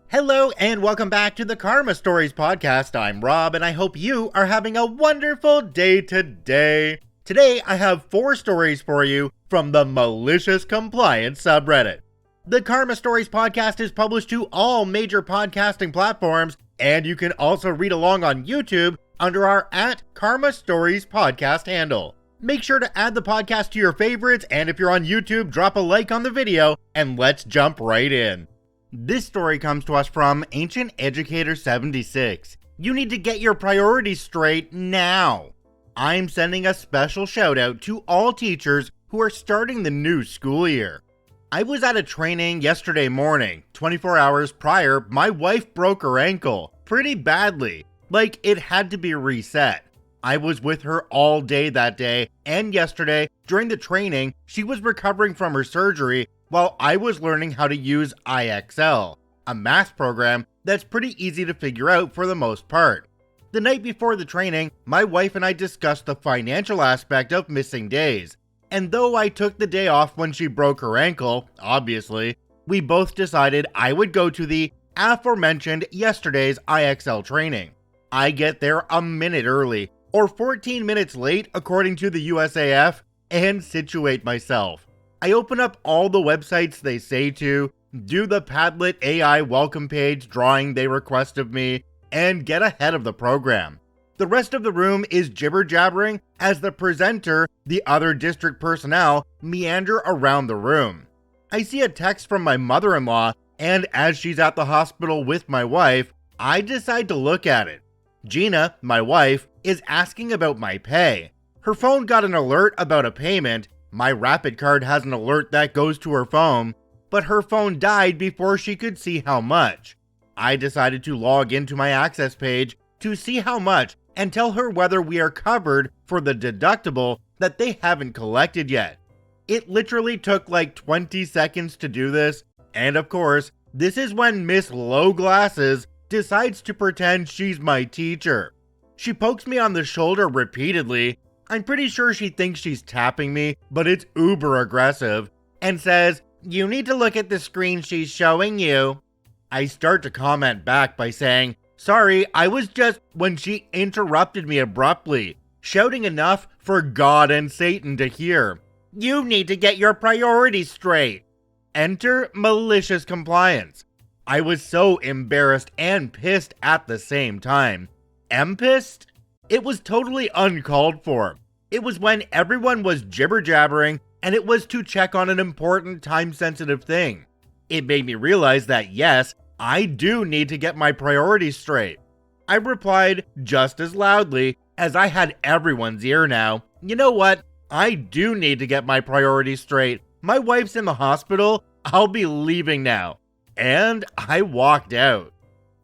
Hello and welcome back to the Karma Stories podcast. I'm Rob and I hope you are having a wonderful day today. Today I have 4 stories for you from the Malicious Compliance subreddit. The Karma Stories podcast is published to all major podcasting platforms, and you can also read along on YouTube under our @Karma Stories podcast handle. Make sure to add the podcast to your favorites, and if you're on YouTube, drop a like on the video, and let's jump right in. This story comes to us from Ancient Educator 76. You need to get your priorities straight now. I'm sending a special shout out to all teachers who are starting the new school year. I was at a training yesterday morning. 24 hours prior, my wife broke her ankle pretty badly, like it had to be reset. I was with her all day that day, and yesterday, during the training, she was recovering from her surgery while I was learning how to use IXL, a math program that's pretty easy to figure out for the most part. The night before the training, my wife and I discussed the financial aspect of missing days, and though I took the day off when she broke her ankle, obviously, we both decided I would go to the aforementioned yesterday's IXL training. I get there a minute early, or 14 minutes late according to the USAF, and situate myself. I open up all the websites they say to, do the Padlet AI welcome page drawing they request of me, and get ahead of the program. The rest of the room is jibber-jabbering as the presenter, the other district personnel, meander around the room. I see a text from my mother-in-law, and as she's at the hospital with my wife, I decide to look at it. Gina, my wife, is asking about my pay. Her phone got an alert about a payment. My Rapid card has an alert that goes to her phone, but her phone died before she could see how much. I decided to log into my access page to see how much and tell her whether we are covered for the deductible that they haven't collected yet. It literally took like 20 seconds to do this, and of course, this is when Miss Low Glasses decides to pretend she's my teacher. She pokes me on the shoulder repeatedly. I'm pretty sure she thinks she's tapping me, but it's uber aggressive, and says, "You need to look at the screen she's showing you." I start to comment back by saying, "Sorry, I was just," when she interrupted me abruptly, shouting enough for God and Satan to hear. "You need to get your priorities straight." Enter Malicious Compliance. I was so embarrassed and pissed at the same time. Pissed? It was totally uncalled for. It was when everyone was jibber-jabbering, and it was to check on an important time-sensitive thing. It made me realize that yes, I do need to get my priorities straight. I replied just as loudly, as I had everyone's ear now. You know what? I do need to get my priorities straight. My wife's in the hospital. I'll be leaving now. And I walked out.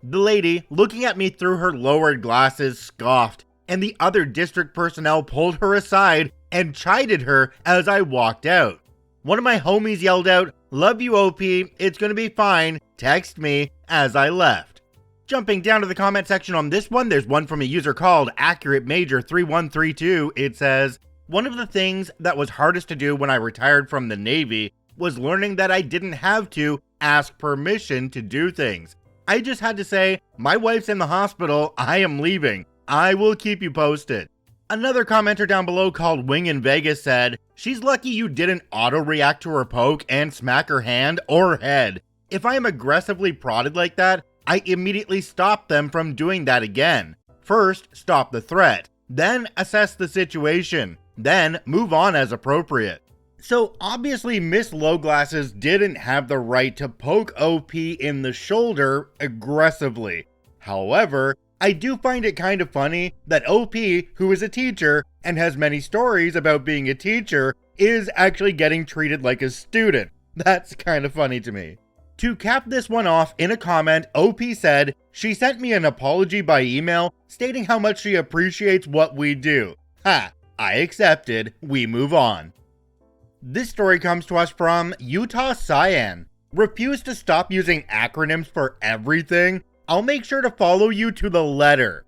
The lady, looking at me through her lowered glasses, scoffed, and the other district personnel pulled her aside and chided her as I walked out. One of my homies yelled out, "Love you, OP, it's gonna be fine, text me," as I left. Jumping down to the comment section on this one, there's one from a user called AccurateMajor3132. It says, "One of the things that was hardest to do when I retired from the Navy was learning that I didn't have to ask permission to do things. I just had to say, my wife's in the hospital, I am leaving. I will keep you posted." Another commenter down below called Wing in Vegas said, "She's lucky you didn't auto-react to her poke and smack her hand or head. If I am aggressively prodded like that, I immediately stop them from doing that again. First, stop the threat, then assess the situation, then move on as appropriate." So obviously Miss Low Glasses didn't have the right to poke OP in the shoulder aggressively. However, I do find it kind of funny that OP, who is a teacher and has many stories about being a teacher, is actually getting treated like a student. That's kind of funny to me. To cap this one off, in a comment, OP said, "She sent me an apology by email stating how much she appreciates what we do. Ha, I accepted, we move on." This story comes to us from Utah Cyan. "Refuse to stop using acronyms for everything? I'll make sure to follow you to the letter."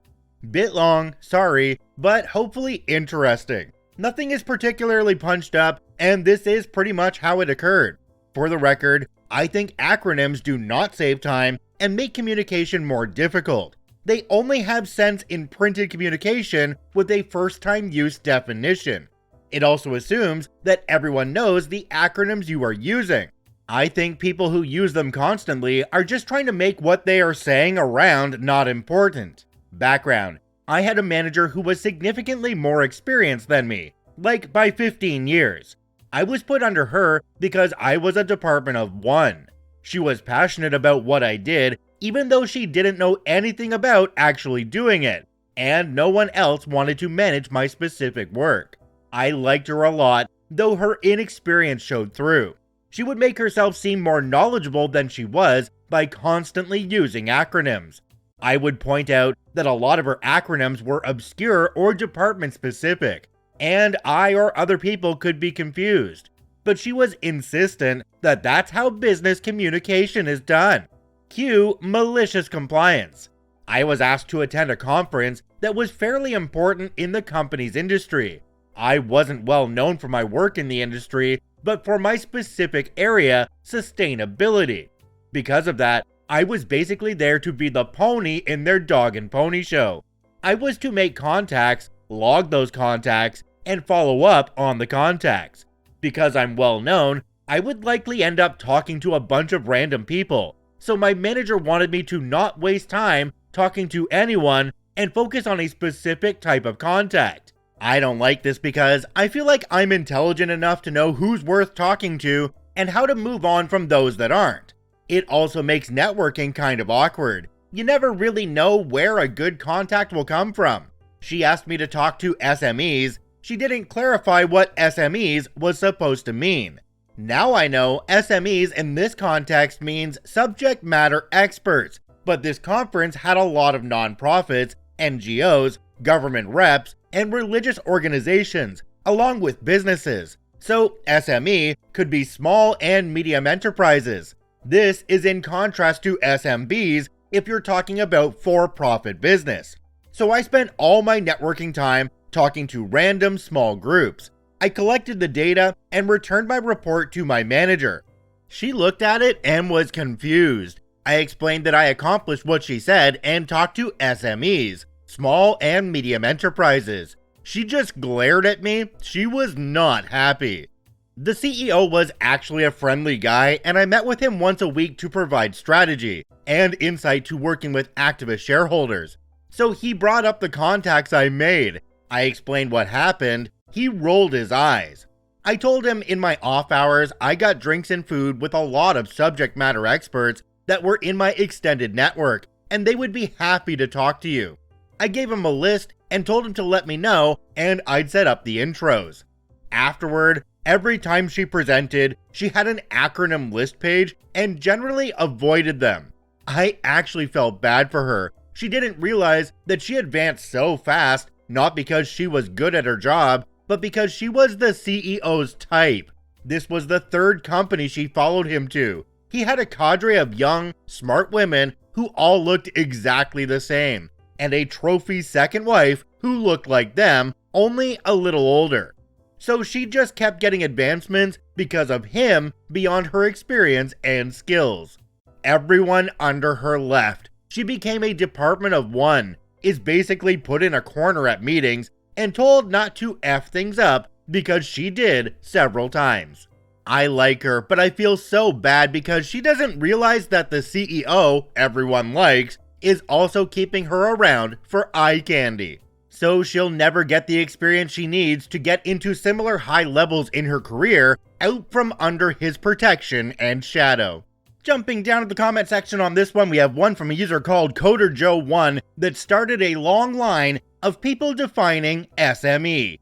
Bit long, sorry, but hopefully interesting. Nothing is particularly punched up, and this is pretty much how it occurred. For the record, I think acronyms do not save time and make communication more difficult. They only have sense in printed communication with a first-time use definition. It also assumes that everyone knows the acronyms you are using. I think people who use them constantly are just trying to make what they are saying around not important. Background: I had a manager who was significantly more experienced than me, like by 15 years. I was put under her because I was a department of one. She was passionate about what I did, even though she didn't know anything about actually doing it, and no one else wanted to manage my specific work. I liked her a lot, though her inexperience showed through. She would make herself seem more knowledgeable than she was by constantly using acronyms. I would point out that a lot of her acronyms were obscure or department specific, and I or other people could be confused. But she was insistent that that's how business communication is done. Cue Malicious Compliance. I was asked to attend a conference that was fairly important in the company's industry. I wasn't well known for my work in the industry, but for my specific area, sustainability. Because of that, I was basically there to be the pony in their dog and pony show. I was to make contacts, log those contacts, and follow up on the contacts. Because I'm well known, I would likely end up talking to a bunch of random people, so my manager wanted me to not waste time talking to anyone and focus on a specific type of contact. I don't like this because I feel like I'm intelligent enough to know who's worth talking to and how to move on from those that aren't. It also makes networking kind of awkward. You never really know where a good contact will come from. She asked me to talk to SMEs. She didn't clarify what SMEs was supposed to mean. Now I know SMEs in this context means subject matter experts, but this conference had a lot of nonprofits, NGOs, government reps, and religious organizations, along with businesses. So SME could be small and medium enterprises. This is in contrast to SMBs if you're talking about for-profit business. So I spent all my networking time talking to random small groups. I collected the data and returned my report to my manager. She looked at it and was confused. I explained that I accomplished what she said and talked to SMEs, small and medium enterprises. She just glared at me. She was not happy. The CEO was actually a friendly guy, and I met with him once a week to provide strategy and insight to working with activist shareholders. So he brought up the contacts I made. I explained what happened. He rolled his eyes. I told him in my off hours I got drinks and food with a lot of subject matter experts that were in my extended network, and they would be happy to talk to you. I gave him a list and told him to let me know, and I'd set up the intros. Afterward, every time she presented, she had an acronym list page and generally avoided them. I actually felt bad for her. She didn't realize that she advanced so fast, not because she was good at her job, but because she was the CEO's type. This was the third company she followed him to. He had a cadre of young, smart women who all looked exactly the same, and a trophy second wife who looked like them, only a little older. So she just kept getting advancements because of him beyond her experience and skills. Everyone under her left. She became a department of one, is basically put in a corner at meetings and told not to F things up because she did several times. I like her, but I feel so bad because she doesn't realize that the CEO everyone likes is also keeping her around for eye candy. So she'll never get the experience she needs to get into similar high levels in her career out from under his protection and shadow. Jumping down to the comment section on this one, we have one from a user called CoderJoe1 that started a long line of people defining SME.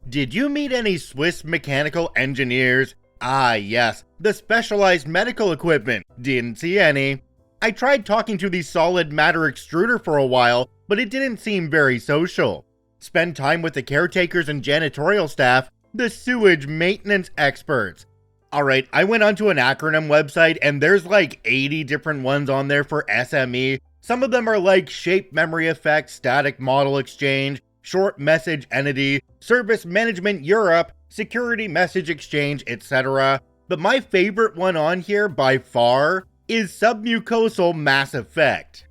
Did you meet any Swiss mechanical engineers? Ah yes, the specialized medical equipment. Didn't see any. I tried talking to the solid matter extruder for a while, but it didn't seem very social. Spend time with the caretakers and janitorial staff, the sewage maintenance experts. Alright, I went onto an Acronym website and there's like 80 different ones on there for SME. Some of them are like shape memory effect, static model exchange, short message entity, service management Europe, security message exchange, etc. But my favorite one on here by far is submucosal mass effect.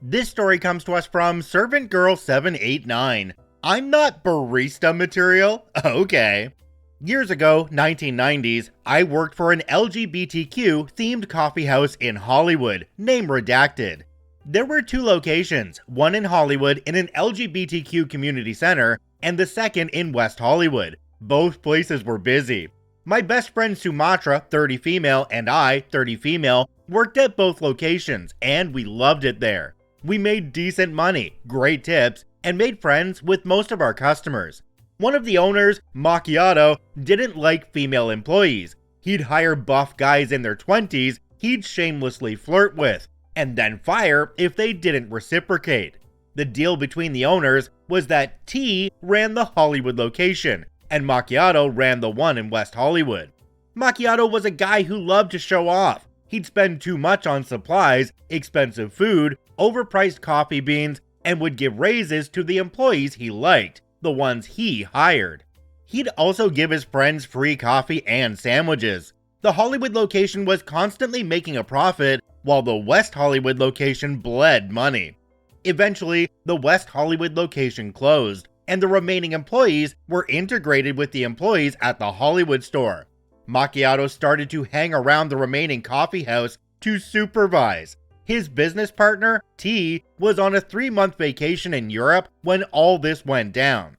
This story comes to us from Servant Girl 789. I'm not barista material? Okay. Years ago, 1990s, I worked for an LGBTQ themed coffee house in Hollywood, name redacted. There were 2 locations, one in Hollywood in an LGBTQ community center, and the second in West Hollywood. Both places were busy. My best friend Sumatra, 30 female, and I, 30 female, worked at both locations, and we loved it there. We made decent money, great tips, and made friends with most of our customers. One of the owners, Macchiato, didn't like female employees. He'd hire buff guys in their 20s he'd shamelessly flirt with, and then fire if they didn't reciprocate. The deal between the owners was that T ran the Hollywood location, and Macchiato ran the one in West Hollywood. Macchiato was a guy who loved to show off. He'd spend too much on supplies, expensive food, overpriced coffee beans, and would give raises to the employees he liked, the ones he hired. He'd also give his friends free coffee and sandwiches. The Hollywood location was constantly making a profit, while the West Hollywood location bled money. Eventually, the West Hollywood location closed, and the remaining employees were integrated with the employees at the Hollywood store. Macchiato started to hang around the remaining coffee house to supervise. His business partner, T, was on a 3-month vacation in Europe when all this went down.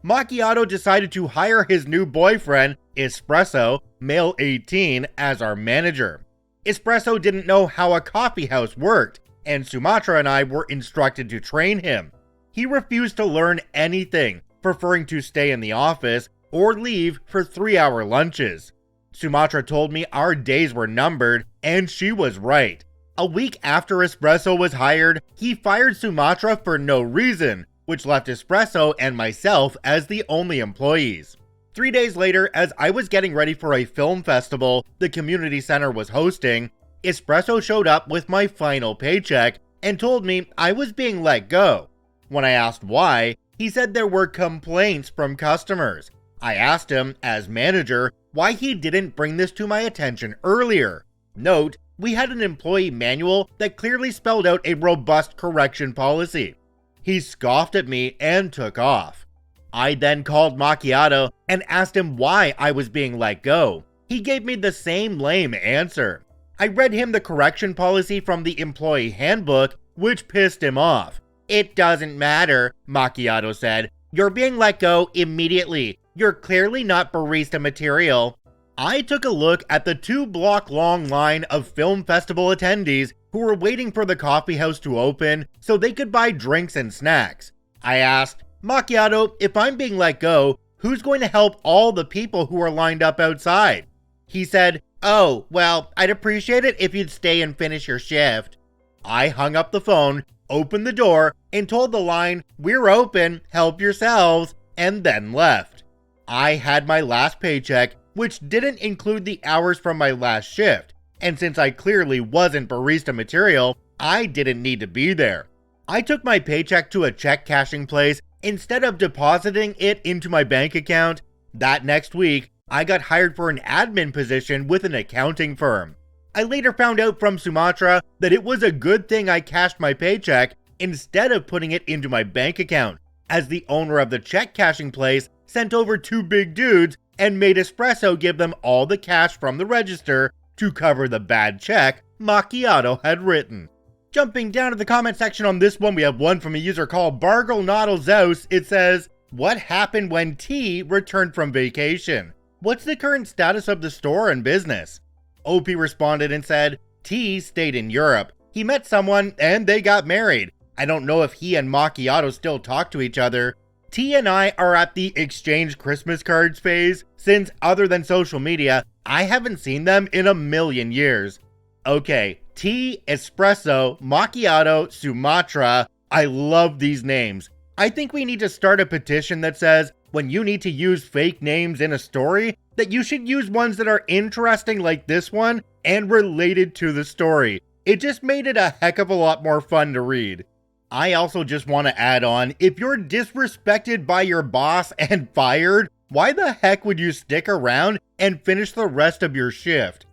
Macchiato decided to hire his new boyfriend, Espresso, male 18, as our manager. Espresso didn't know how a coffee house worked, and Sumatra and I were instructed to train him. He refused to learn anything, preferring to stay in the office or leave for 3-hour lunches. Sumatra told me our days were numbered, and she was right. A week after Espresso was hired, he fired Sumatra for no reason, which left Espresso and myself as the only employees. 3 days later, as I was getting ready for a film festival the community center was hosting, Espresso showed up with my final paycheck and told me I was being let go. When I asked why, he said there were complaints from customers. I asked him, as manager, why he didn't bring this to my attention earlier. Note, we had an employee manual that clearly spelled out a robust correction policy. He scoffed at me and took off. I then called Macchiato and asked him why I was being let go. He gave me the same lame answer. I read him the correction policy from the employee handbook, which pissed him off. "It doesn't matter," Macchiato said. "You're being let go immediately. You're clearly not barista material." I took a look at the 2-block-long line of film festival attendees who were waiting for the coffee house to open so they could buy drinks and snacks. I asked, "Macchiato, if I'm being let go, who's going to help all the people who are lined up outside?" He said, "Oh, well, I'd appreciate it if you'd stay and finish your shift." I hung up the phone, opened the door, and told the line, "We're open, help yourselves," and then left. I had my last paycheck, which didn't include the hours from my last shift, and since I clearly wasn't barista material, I didn't need to be there. I took my paycheck to a check cashing place instead of depositing it into my bank account. That next week, I got hired for an admin position with an accounting firm. I later found out from Sumatra that it was a good thing I cashed my paycheck instead of putting it into my bank account, as the owner of the check cashing place sent over 2 big dudes and made Espresso give them all the cash from the register to cover the bad check Macchiato had written. Jumping down to the comment section on this one, we have one from a user called Bargle Noddle Zeus. It says, "What happened when T returned from vacation? What's the current status of the store and business?" OP responded and said, "T stayed in Europe. He met someone and they got married. I don't know if he and Macchiato still talk to each other. T and I are at the exchange Christmas cards phase, since other than social media, I haven't seen them in a million years." Okay, T, Espresso, Macchiato, Sumatra. I love these names. I think we need to start a petition that says, when you need to use fake names in a story, that you should use ones that are interesting like this one and related to the story. It just made it a heck of a lot more fun to read. I also just want to add on, if you're disrespected by your boss and fired, why the heck would you stick around and finish the rest of your shift?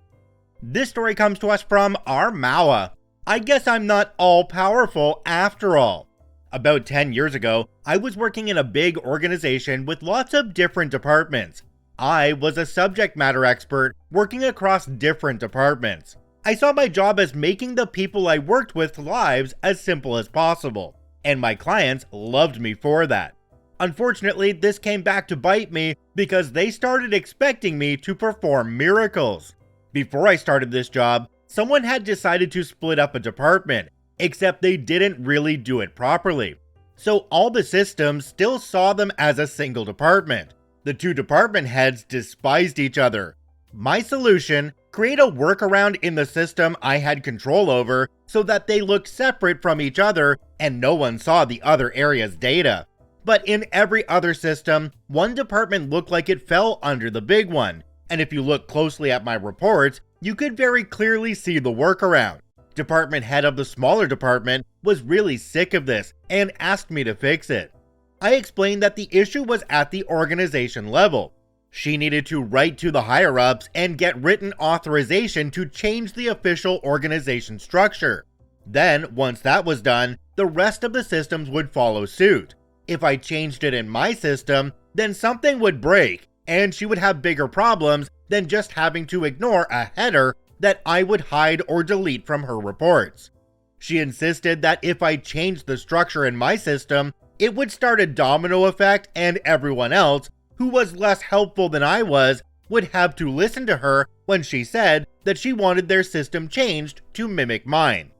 This story comes to us from Armawa. I guess I'm not all powerful after all. About 10 years ago, I was working in a big organization with lots of different departments. I was a subject matter expert working across different departments. I saw my job as making the people I worked with lives as simple as possible, and my clients loved me for that. Unfortunately, this came back to bite me because they started expecting me to perform miracles. Before I started this job, someone had decided to split up a department, except they didn't really do it properly. So all the systems still saw them as a single department. The two department heads despised each other. My solution: create a workaround in the system I had control over so that they looked separate from each other and no one saw the other area's data. But in every other system, one department looked like it fell under the big one, and if you look closely at my reports, you could very clearly see the workaround. Department head of the smaller department was really sick of this and asked me to fix it. I explained that the issue was at the organization level. She needed to write to the higher-ups and get written authorization to change the official organization structure. Then, once that was done, the rest of the systems would follow suit. If I changed it in my system, then something would break, and she would have bigger problems than just having to ignore a header that I would hide or delete from her reports. She insisted that if I changed the structure in my system, it would start a domino effect and everyone else, who was less helpful than I was, would have to listen to her when she said that she wanted their system changed to mimic mine.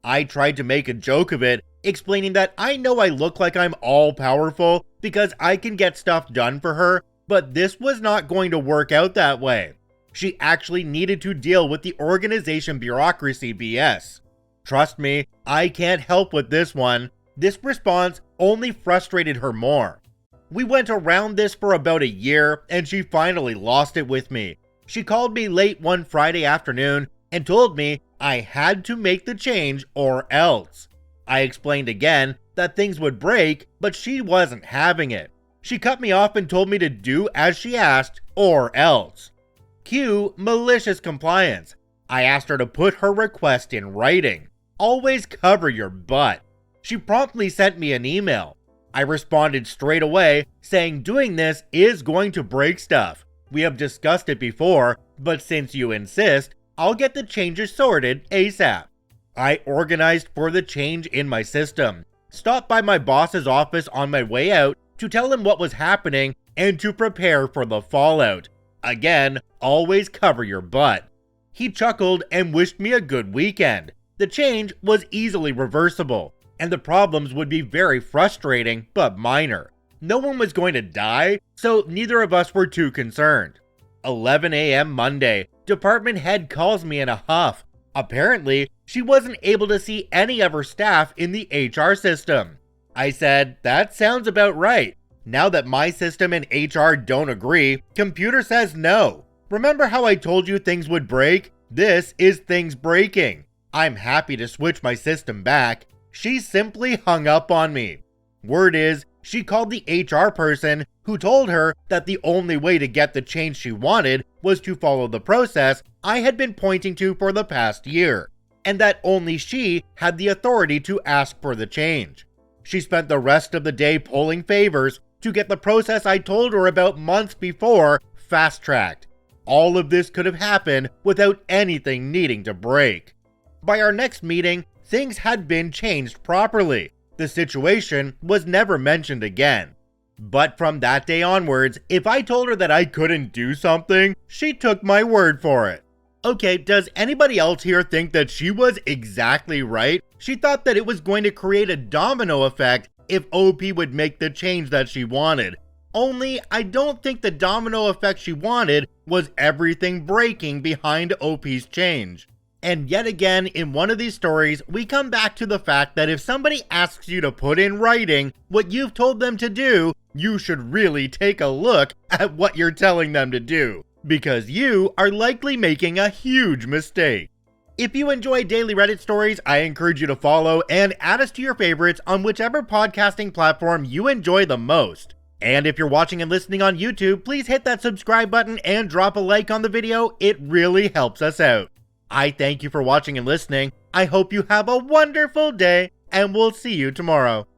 I tried to make a joke of it, explaining that I know I look like I'm all powerful because I can get stuff done for her, but this was not going to work out that way. She actually needed to deal with the organization bureaucracy BS. Trust me, I can't help with this one. This response only frustrated her more. We went around this for about a year, and she finally lost it with me. She called me late one Friday afternoon and told me I had to make the change or else. I explained again that things would break, but she wasn't having it. She cut me off and told me to do as she asked or else. Cue Malicious Compliance. I asked her to put her request in writing. Always cover your butt. She promptly sent me an email. I responded straight away saying doing this is going to break stuff. We have discussed it before, but since you insist, I'll get the changes sorted ASAP. I organized for the change in my system, stopped by my boss's office on my way out to tell him what was happening and to prepare for the fallout. Again, always cover your butt. He chuckled and wished me a good weekend. The change was easily reversible, and the problems would be very frustrating but minor. No one was going to die, so neither of us were too concerned. 11 a.m. Monday, department head calls me in a huff. Apparently, she wasn't able to see any of her staff in the HR system. I said, that sounds about right. Now that my system and HR don't agree, computer says no. Remember how I told you things would break? This is things breaking. I'm happy to switch my system back. She simply hung up on me. Word is, she called the HR person who told her that the only way to get the change she wanted was to follow the process I had been pointing to for the past year, and that only she had the authority to ask for the change. She spent the rest of the day pulling favors to get the process I told her about months before fast-tracked. All of this could have happened without anything needing to break. By our next meeting, things had been changed properly. The situation was never mentioned again. But from that day onwards, if I told her that I couldn't do something, she took my word for it. Okay, does anybody else here think that she was exactly right? She thought that it was going to create a domino effect if OP would make the change that she wanted. Only, I don't think the domino effect she wanted was everything breaking behind OP's change. And yet again, in one of these stories, we come back to the fact that if somebody asks you to put in writing what you've told them to do, you should really take a look at what you're telling them to do, because you are likely making a huge mistake. If you enjoy daily Reddit stories, I encourage you to follow and add us to your favorites on whichever podcasting platform you enjoy the most. And if you're watching and listening on YouTube, please hit that subscribe button and drop a like on the video. It really helps us out. I thank you for watching and listening. I hope you have a wonderful day, and we'll see you tomorrow.